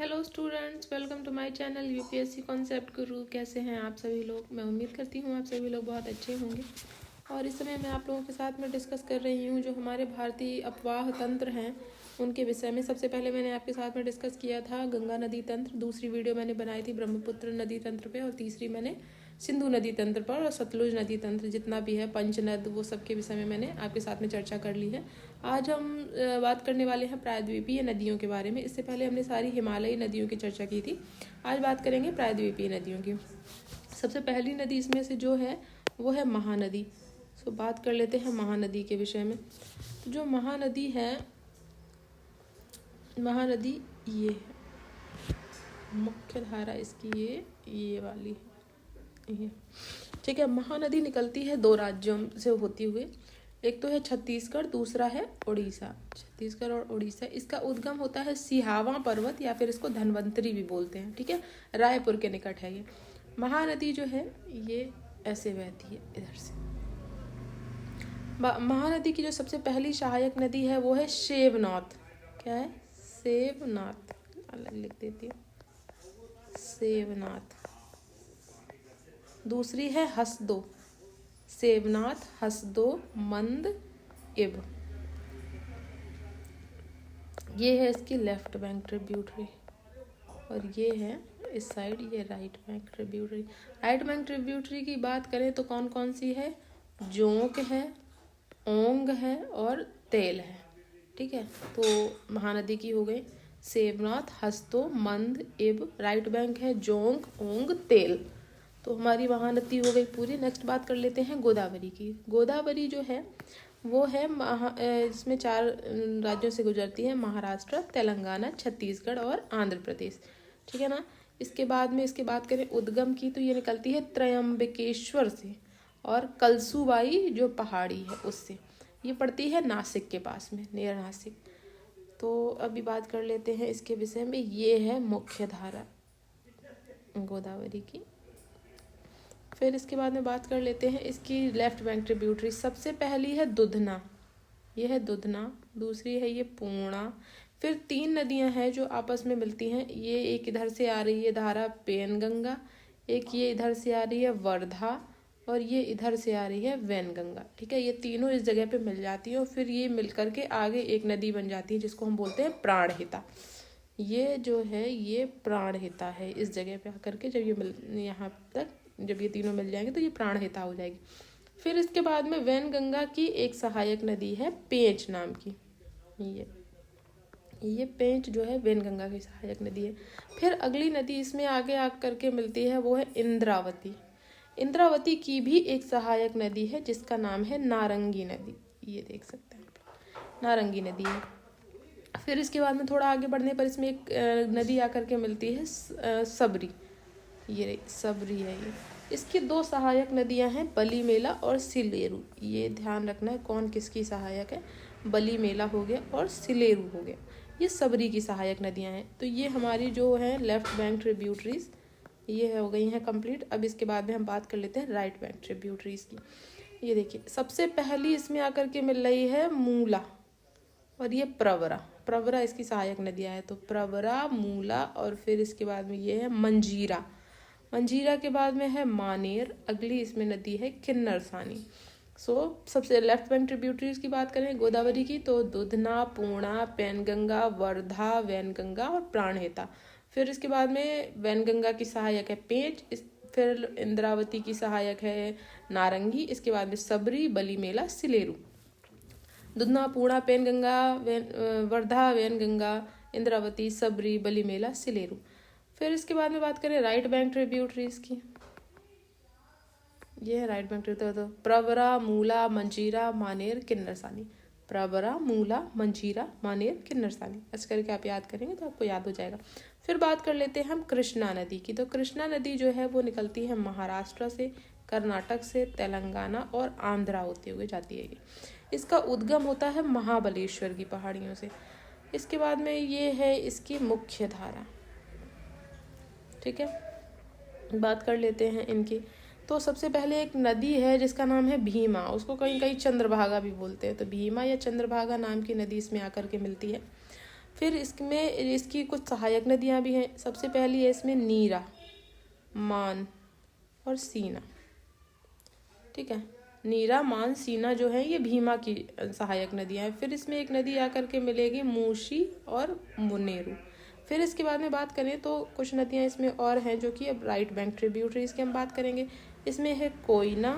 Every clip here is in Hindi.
Hello students, welcome to my channel UPSC concept Guru. कैसे हैं आप सभी लोग? मैं उम्मीद करती हूँ आप सभी लोग बहुत अच्छे होंगे। और इस समय मैं आप लोगों के साथ में डिस्कस कर रही हूँ जो हमारे भारतीय अपवाह तंत्र हैं उनके विषय में। सबसे पहले मैंने आपके साथ में डिस्कस किया था गंगा नदी तंत्र, दूसरी वीडियो मैंने बनाई थी ब्रह्मपुत्र नदी तंत्र पे, और तीसरी मैंने सिंधु नदी तंत्र पर, और सतलुज नदी तंत्र जितना भी है, पंचनद, वो सब के विषय में मैंने आपके साथ में चर्चा कर ली है। आज हम बात करने वाले हैं प्रायद्वीपीय नदियों के बारे में। इससे पहले हमने सारी हिमालयी नदियों की चर्चा की थी, आज बात करेंगे प्रायद्वीपीय नदियों की। सबसे पहली नदी इसमें से जो है वो है महानदी। सो बात कर लेते हैं महानदी के विषय में। तो जो महानदी है, महानदी ये है, मुख्य धारा इसकी ये वाली है, ठीक है। महानदी निकलती है दो राज्यों से होती हुए, एक तो है छत्तीसगढ़, दूसरा है उड़ीसा। छत्तीसगढ़ और उड़ीसा। इसका उद्गम होता है सिहावा पर्वत, या फिर इसको धनवंतरी भी बोलते हैं, ठीक है। रायपुर के निकट है ये महानदी। जो है ये ऐसे बहती है इधर से। महानदी की जो सबसे पहली सहायक नदी है वो है सेवनाथ। क्या है? सेवनाथ, अलग लिख देती हूँ, सेवनाथ। दूसरी है हसदो, सेवनाथ, हसदो, मंद, इब। ये है इसकी लेफ्ट बैंक ट्रिब्यूटरी, और ये है इस साइड ये right bank tributary. Right bank tributary की बात करें तो कौन कौन सी है? जोंक है, ओंग है और तेल है, ठीक है। तो महानदी की हो गई सेवनाथ, हसदो, मंद, इब। राइट बैंक है जोंक, ओंग, तेल। तो हमारी महानदी हो गई पूरी। नेक्स्ट बात कर लेते हैं गोदावरी की। गोदावरी जो है वो है इसमें 4 राज्यों से गुजरती है, महाराष्ट्र, तेलंगाना, छत्तीसगढ़ और आंध्र प्रदेश, ठीक है ना। इसके बाद में इसकी बात करें उद्गम की, तो ये निकलती है त्रयंबकेश्वर से और कलसूबाई जो पहाड़ी है उससे। ये पड़ती है नासिक के पास में, नियर नासिक। तो अभी बात कर लेते हैं इसके विषय में। ये है मुख्य धारा गोदावरी की। फिर इसके बाद में बात कर लेते हैं इसकी लेफ्ट बैंक ट्रिब्यूटरी। सबसे पहली है दुधना, ये है दुधना। दूसरी है ये पूर्णा। फिर 3 नदियां हैं जो आपस में मिलती हैं। ये एक इधर से आ रही है धारा पेनगंगा, एक ये इधर से आ रही है वर्धा, और ये इधर से आ रही है वैनगंगा, ठीक है। ये तीनों इस जगह पे मिल जाती हैं और फिर ये मिल करके आगे एक नदी बन जाती है जिसको हम बोलते हैं प्राणहिता। ये जो है ये प्राणहिता है इस जगह पे आकर के। जब ये यहाँ तक जब ये तीनों मिल जाएंगे तो ये प्राणहिता हो जाएगी। फिर इसके बाद में वैनगंगा की एक सहायक नदी है पेंच नाम की। ये पेंच जो है वैनगंगा की सहायक नदी है। फिर अगली नदी इसमें आगे आकर के मिलती है वो है इंद्रावती। इंद्रावती की भी एक सहायक नदी है जिसका नाम है नारंगी नदी। ये देख सकते हैं, नारंगी नदी है। फिर इसके बाद में थोड़ा आगे बढ़ने पर इसमें एक नदी आकर के मिलती है सबरी। ये सबरी है ये। इसकी 2 सहायक नदियां हैं, बली मेला और सिलेरू। ये ध्यान रखना है कौन किसकी सहायक है। बली मेला हो गया और सिलेरू हो गया, ये सबरी की सहायक नदियां हैं। तो ये हमारी जो है लेफ्ट बैंक ट्रिब्यूटरीज ये हो गई हैं कंप्लीट। अब इसके बाद में हम बात कर लेते हैं राइट बैंक ट्रिब्यूटरीज की। ये देखिए सबसे पहली इसमें आकर के मिल रही है मूला, और ये प्रवरा। प्रवरा इसकी सहायक नदियां हैं, तो प्रवरा, मूला, और फिर इसके बाद में ये है मंजीरा। मंजीरा के बाद में है मानेर। अगली इसमें नदी है किन्नरसानी। सबसे लेफ्ट बैंक ट्रिब्यूटरीज की बात करें गोदावरी की, तो दुधना, पूर्णा, पेनगंगा, वर्धा, वैनगंगा और प्राणहिता। फिर इसके बाद में वैनगंगा की सहायक है पेंच। फिर इंद्रावती की सहायक है नारंगी। इसके बाद में सबरी, बली मेला, सिलेरू। दुधना, पूर्णा, पेनगंगा, वर्धा, वैनगंगा, इंद्रावती, सबरी, बली मेला, सिलेरू। फिर इसके बाद में बात करें राइट बैंक ट्रिब्यूटरीज की। ये है राइट बैंक ट्रिब्यूटरी, तो प्रवरा, मूला, मंजीरा, मानेर, किन्नरसानी। प्रवरा, मूला, मंजीरा, मानेर, किन्नरसानी, ऐसे करके आप याद करेंगे तो आपको याद हो जाएगा। फिर बात कर लेते हैं हम कृष्णा नदी की। तो कृष्णा नदी जो है वो निकलती है महाराष्ट्र से, कर्नाटक से, तेलंगाना और आंध्रा होते हुए जाती है। इसका उद्गम होता है महाबलेश्वर की पहाड़ियों से। इसके बाद में ये है इसकी मुख्य धारा, ठीक है। बात कर लेते हैं इनकी। तो सबसे पहले एक नदी है जिसका नाम है भीमा, उसको कहीं कहीं चंद्रभागा भी बोलते हैं। तो भीमा या चंद्रभागा नाम की नदी इसमें आकर के मिलती है। फिर इसमें इसकी कुछ सहायक नदियाँ भी हैं। सबसे पहली है इसमें नीरा, मान और सीना। ठीक है, नीरा, मान, सीना जो है ये भीमा की सहायक नदियाँ हैं। फिर इसमें एक नदी आकर के मिलेगी मूशी और मुनेरू। फिर इसके बाद में बात करें तो कुछ नदियाँ इसमें और हैं जो कि अब राइट बैंक ट्रिब्यूटरीज की हम बात करेंगे। इसमें है कोयना,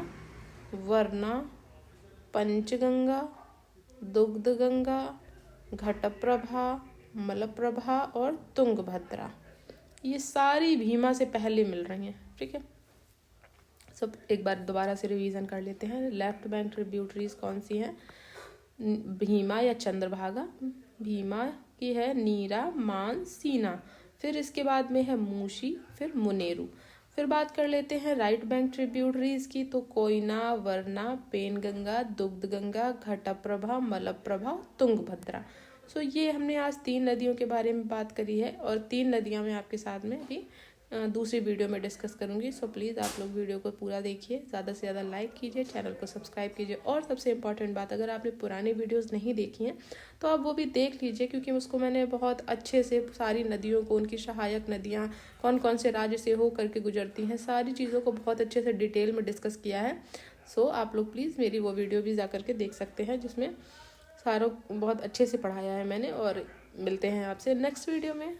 वरना, पंचगंगा, दुग्धगंगा, घटप्रभा, मलप्रभा और तुंगभद्रा। ये सारी भीमा से पहले मिल रही हैं। ठीक है, सब एक बार दोबारा से रिवीजन कर लेते हैं। लेफ्ट बैंक ट्रिब्यूटरीज कौन सी हैं? भीमा या चंद्रभागा, भीमा की है नीरा, मान, सीना। फिर इसके बाद में है मूशी, फिर मुनेरू। फिर बात कर लेते हैं राइट बैंक ट्रिब्यूटरीज की, तो कोयना, वरना, पेनगंगा, दुग्धगंगा, घटप्रभा, मलप्रभा, तुंगभद्रा। सो ये हमने आज 3 नदियों के बारे में बात करी है और 3 नदियां मैं आपके साथ में भी दूसरी वीडियो में डिस्कस करूंगी। सो प्लीज़ आप लोग वीडियो को पूरा देखिए, ज़्यादा से ज़्यादा लाइक कीजिए, चैनल को सब्सक्राइब कीजिए। और सबसे इम्पॉर्टेंट बात, अगर आपने पुरानी वीडियोस नहीं देखी हैं तो आप वो भी देख लीजिए, क्योंकि उसको मैंने बहुत अच्छे से सारी नदियों को, उनकी सहायक नदियाँ कौन कौन से राज्य से हो करके गुजरती हैं, सारी चीज़ों को बहुत अच्छे से डिटेल में डिस्कस किया है। सो आप लोग प्लीज़ मेरी वो वीडियो भी जा करके देख सकते हैं, जिसमें सारों बहुत अच्छे से पढ़ाया है मैंने। और मिलते हैं आपसे नेक्स्ट वीडियो में।